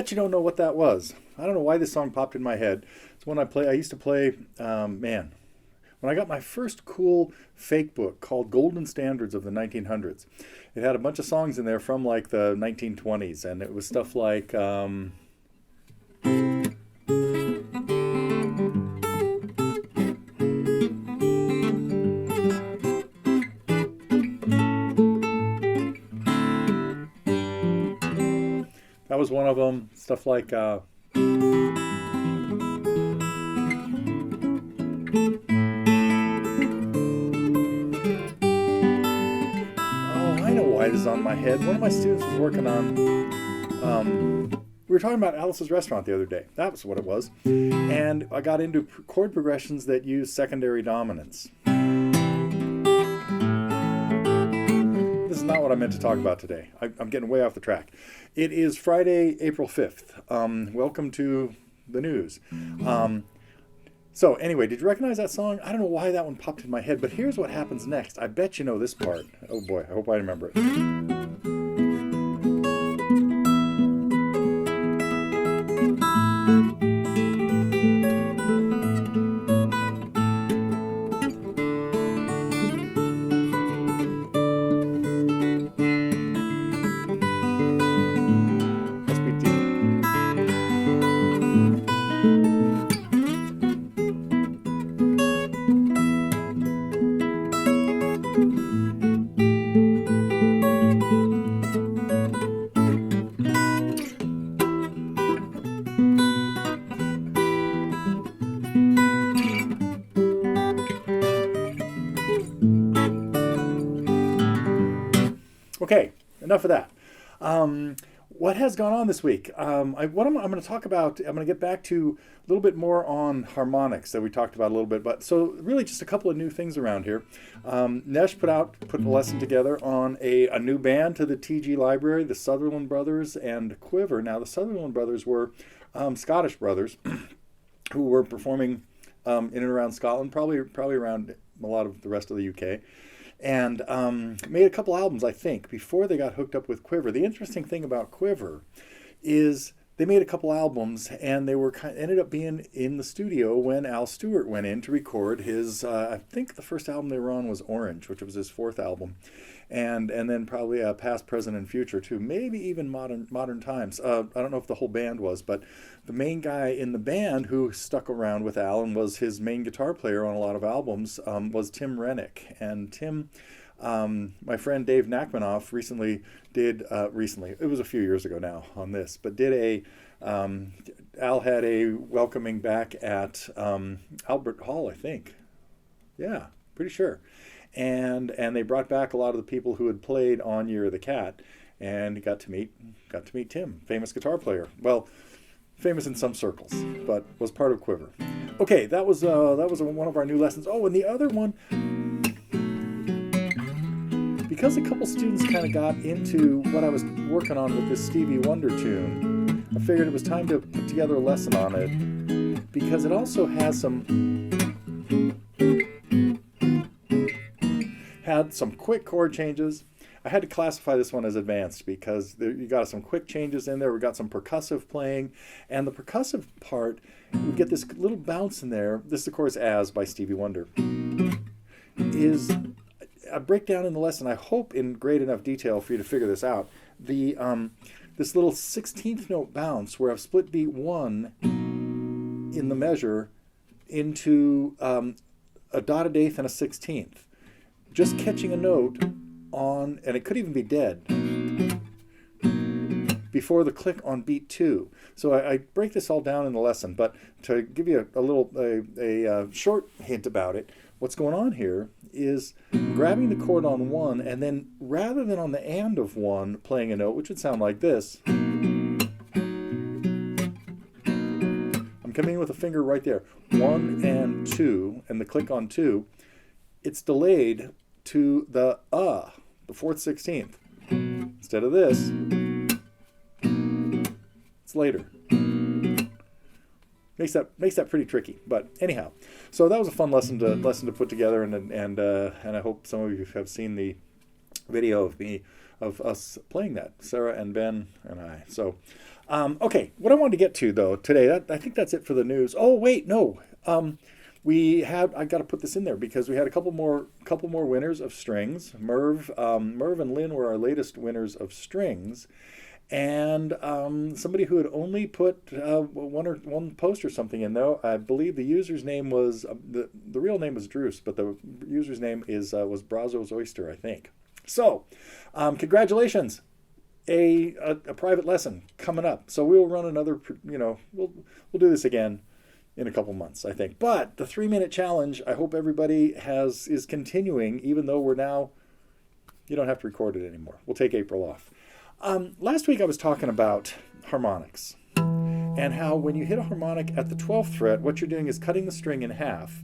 bet you don't know what that was. I don't know why this song popped in my head. It's one I used to play, when I got my first cool fake book called Golden Standards of the 1900s. It had a bunch of songs in there from like the 1920s, and it was stuff like... that was one of them. Stuff like... why this is on my head. One of my students was working on... we were talking about Alice's Restaurant the other day. That was what it was. And I got into chord progressions that use secondary dominance. This is not what I meant to talk about today. I'm getting way off the track. It is Friday, April 5th. Welcome to the news. So anyway, did you recognize that song? I don't know why that one popped in my head, but here's what happens next. I bet you know this part. Oh boy, I hope I remember it. Okay, enough of that. What has gone on this week? I'm going to talk about, I'm going to get back to a little bit more on harmonics that we talked about a little bit, but so really just a couple of new things around here. Nesh put a lesson together on a new band to the TG library, the Sutherland Brothers and Quiver. Now, the Sutherland Brothers were Scottish brothers who were performing in and around Scotland, probably around a lot of the rest of the UK. And made a couple albums, I think, before they got hooked up with Quiver. The interesting thing about Quiver is they made a couple albums, and they were ended up being in the studio when Al Stewart went in to record his. I think the first album they were on was Orange, which was his fourth album, and then probably Past, Present, and Future too. Maybe even Modern Times. I don't know if the whole band was, but the main guy in the band who stuck around with Al and was his main guitar player on a lot of albums was Tim Rennick. And Tim, my friend Dave Nachmanoff recently, it was a few years ago now on this, but Al had a welcoming back at Albert Hall, I think. Yeah, pretty sure. And they brought back a lot of the people who had played on Year of the Cat, and got to meet Tim, famous guitar player. Famous in some circles, but was part of Quiver. Okay, that was one of our new lessons. Oh, and the other one, because a couple students kind of got into what I was working on with this Stevie Wonder tune, I figured it was time to put together a lesson on it, because it also had some quick chord changes. I had to classify this one as advanced because you got some quick changes in there. We got some percussive playing, and the percussive part, we get this little bounce in there. This, of course, As by Stevie Wonder, is a breakdown in the lesson. I hope in great enough detail for you to figure this out. The this little 16th note bounce where I've split beat 1 in the measure into a dotted eighth and a 16th, just catching a note on, and it could even be dead, before the click on beat 2. So I break this all down in the lesson, but to give you a short hint about it, what's going on here is grabbing the chord on 1, and then rather than on the and of 1 playing a note, which would sound like this, I'm coming in with a finger right there, 1 and 2, and the click on 2, it's delayed to the fourth 16th. Instead of this, it's later. Makes that pretty tricky, but anyhow. So that was a fun lesson to put together, and I hope some of you have seen the video of us playing that, Sarah and Ben and I. So, okay, what I wanted to get to though today, I think that's it for the news. Oh wait, no, I got to put this in there because we had a couple more winners of strings. Merv and Lynn were our latest winners of strings, and somebody who had only put one post or something in, though. I believe the user's name was the real name was Druce, but the user's name was Brazos Oyster, I think. So, congratulations. A private lesson coming up. So we'll run another, we'll do this again in a couple months, I think. But the 3-minute challenge, I hope everybody is continuing, even though you don't have to record it anymore. We'll take April off. Last week I was talking about harmonics and how when you hit a harmonic at the 12th fret, what you're doing is cutting the string in half,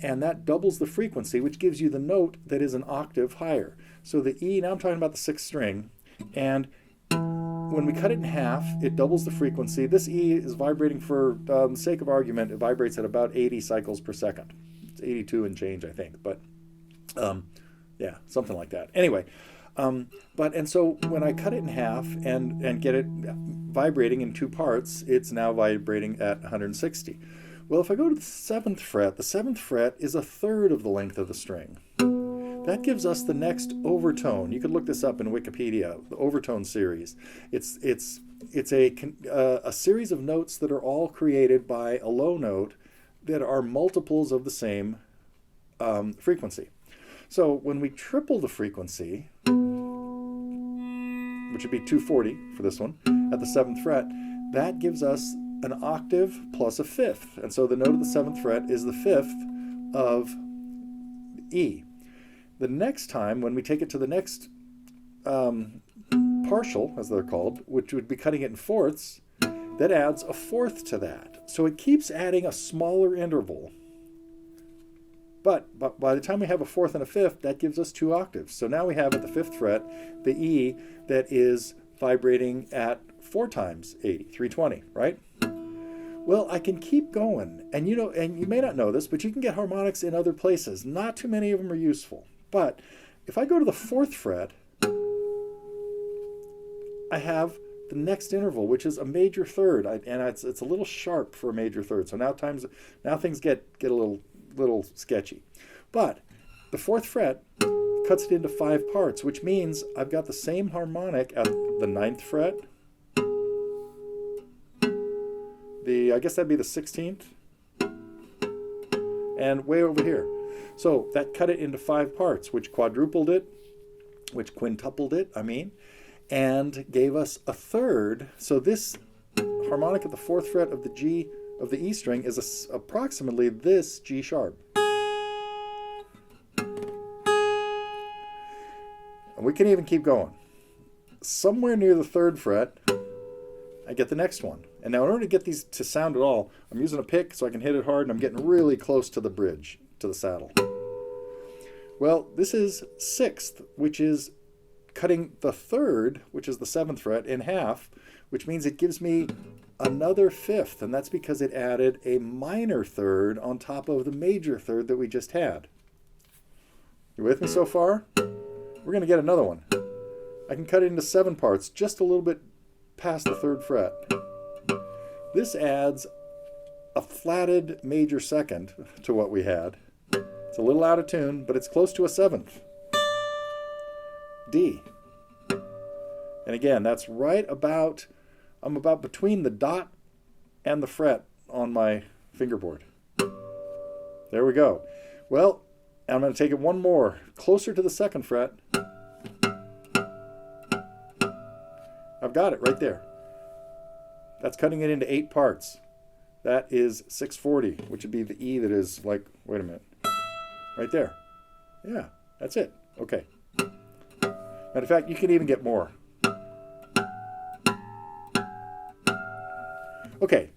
and that doubles the frequency, which gives you the note that is an octave higher. So the E, now I'm talking about the 6th string, and when we cut it in half, it doubles the frequency. This E is vibrating, for the sake of argument, it vibrates at about 80 cycles per second. It's 82 and change, I think, but yeah, something like that. Anyway, and so when I cut it in half and get it vibrating in 2 parts, it's now vibrating at 160. Well, if I go to the 7th fret is 1/3 of the length of the string. That gives us the next overtone. You could look this up in Wikipedia, the overtone series. It's a series of notes that are all created by a low note that are multiples of the same frequency. So when we triple the frequency, which would be 240 for this one, at the 7th fret, that gives us an octave plus a 5th. And so the note of the 7th fret is the 5th of E. The next time, when we take it to the next partial, as they're called, which would be cutting it in fourths, that adds a 4th to that. So it keeps adding a smaller interval. But by the time we have a 4th and a 5th, that gives us 2 octaves. So now we have at the 5th fret the E that is vibrating at 4 times 80, 320, right? Well, I can keep going. And you may not know this, but you can get harmonics in other places. Not too many of them are useful. But if I go to the 4th fret, I have the next interval, which is a major third, and it's a little sharp for a major third. So now things get a little sketchy. But the 4th fret cuts it into 5 parts, which means I've got the same harmonic at the 9th fret. I guess that'd be the 16th, and way over here. So that cut it into 5 parts, which quintupled it, and gave us a third. So this harmonic at the 4th fret of the E string is approximately this G sharp. And we can even keep going. Somewhere near the 3rd fret, I get the next one. And now in order to get these to sound at all, I'm using a pick so I can hit it hard, and I'm getting really close to the bridge, to the saddle. Well, this is 6th, which is cutting the 3rd, which is the 7th fret, in half, which means it gives me another 5th, and that's because it added a minor third on top of the major third that we just had. You with me so far? We're going to get another one. I can cut it into 7 parts, just a little bit past the 3rd fret. This adds a flatted major second to what we had. It's a little out of tune, but it's close to a 7th. D. And again, that's I'm about between the dot and the fret on my fingerboard. There we go. Well, I'm going to take it one more, closer to the 2nd fret. I've got it right there. That's cutting it into 8 parts. That is 640, which would be the E that is like, wait a minute, right there. Yeah, that's it. Okay. Matter of fact, you can even get more. Okay,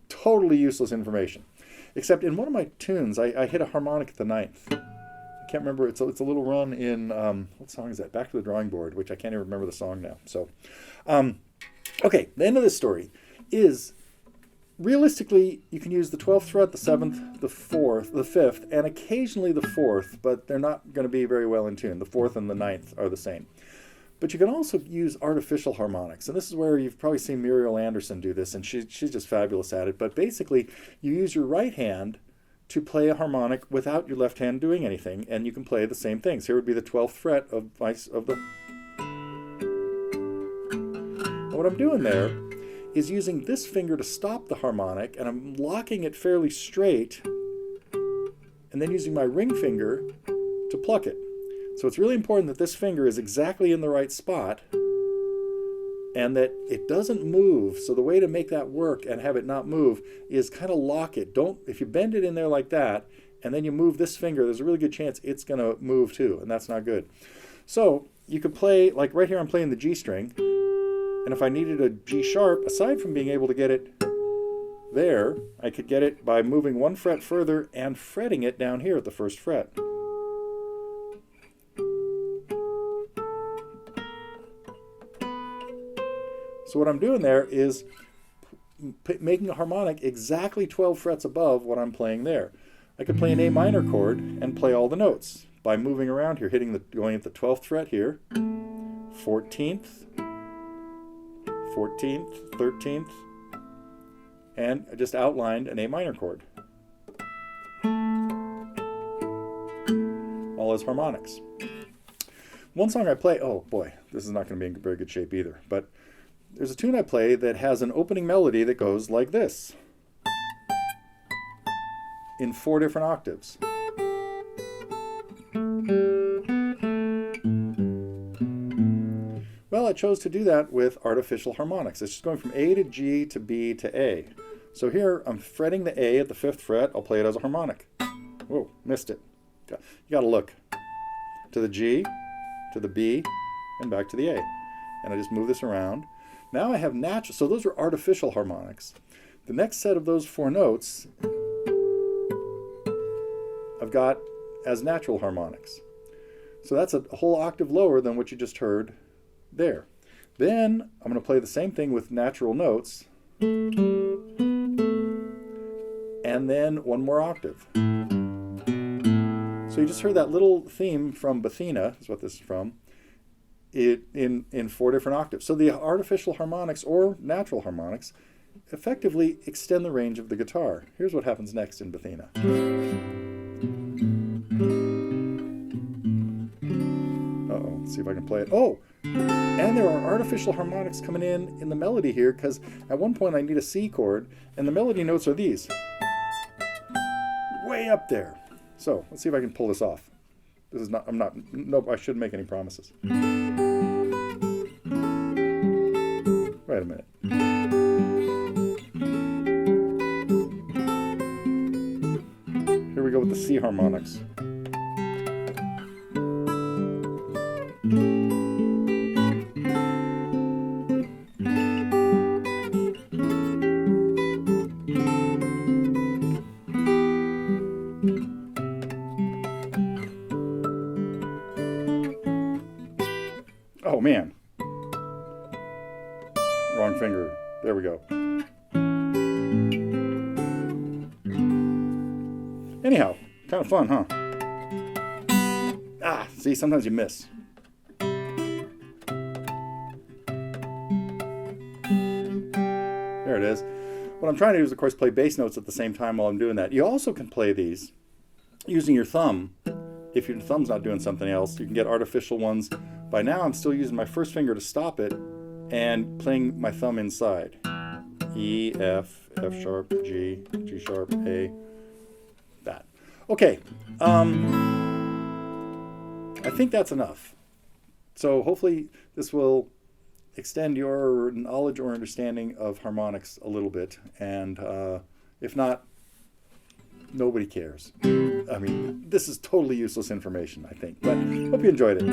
totally useless information. Except in one of my tunes, I hit a harmonic at the 9th. I can't remember. It's a little run in, what song is that? Back to the Drawing Board, which I can't even remember the song now. So, okay, the end of this story is realistically, you can use the 12th fret, the 7th, the 4th, the 5th, and occasionally the 4th, but they're not going to be very well in tune. The 4th and the 9th are the same. But you can also use artificial harmonics, and this is where you've probably seen Muriel Anderson do this, and she's just fabulous at it. But basically, you use your right hand to play a harmonic without your left hand doing anything, and you can play the same things. Here would be the 12th fret of the... And what I'm doing there is using this finger to stop the harmonic, and I'm locking it fairly straight, and then using my ring finger to pluck it. So it's really important that this finger is exactly in the right spot and that it doesn't move. So the way to make that work and have it not move is kind of lock it. If you bend it in there like that and then you move this finger, there's a really good chance it's going to move too, and that's not good. So you could play, like right here I'm playing the G string, and if I needed a G sharp, aside from being able to get it there, I could get it by moving one fret further and fretting it down here at the first fret. So what I'm doing there is making a harmonic exactly 12 frets above what I'm playing there. I could play an A minor chord and play all the notes by moving around here, going at the 12th fret here, 14th, 14th, 13th, and I just outlined an A minor chord. All as harmonics. One song I play, oh boy, this is not going to be in very good shape either, but there's a tune I play that has an opening melody that goes like this, in 4 different octaves. Well, I chose to do that with artificial harmonics. It's just going from A to G to B to A. So here I'm fretting the A at the 5th fret. I'll play it as a harmonic. Whoa, missed it. You got to look to the G, to the B, and back to the A. And I just move this around. Now I have natural, so those are artificial harmonics. The next set of those 4 notes I've got as natural harmonics. So that's a whole octave lower than what you just heard there. Then I'm going to play the same thing with natural notes, and then one more octave. So you just heard that little theme from Bethena, is what this is from, in 4 different octaves. So the artificial harmonics or natural harmonics effectively extend the range of the guitar. Here's what happens next in Bethena. Uh-oh, let's see if I can play it. Oh, and there are artificial harmonics coming in the melody here, because at one point I need a C chord, and the melody notes are these. Way up there. So let's see if I can pull this off. This is not, nope, I shouldn't make any promises. Wait a minute. Here we go with the C harmonics. Oh man. Wrong finger. There we go. Anyhow, kind of fun, huh? Ah, see, sometimes you miss. There it is. What I'm trying to do is, of course, play bass notes at the same time while I'm doing that. You also can play these using your thumb. If your thumb's not doing something else, you can get artificial ones. By now, I'm still using my first finger to stop it and playing my thumb inside. E, F, F sharp, G, G sharp, A, that. Okay, I think that's enough. So hopefully this will extend your knowledge or understanding of harmonics a little bit, and if not, nobody cares. I mean, this is totally useless information, I think, but hope you enjoyed it.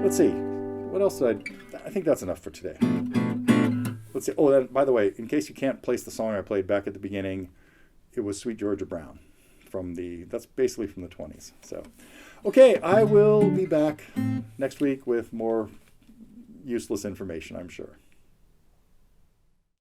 Let's see, what else did I think that's enough for today. Let's see, oh, by the way, in case you can't place the song I played back at the beginning, it was Sweet Georgia Brown, that's basically from the 20s. So, okay, I will be back next week with more useless information, I'm sure.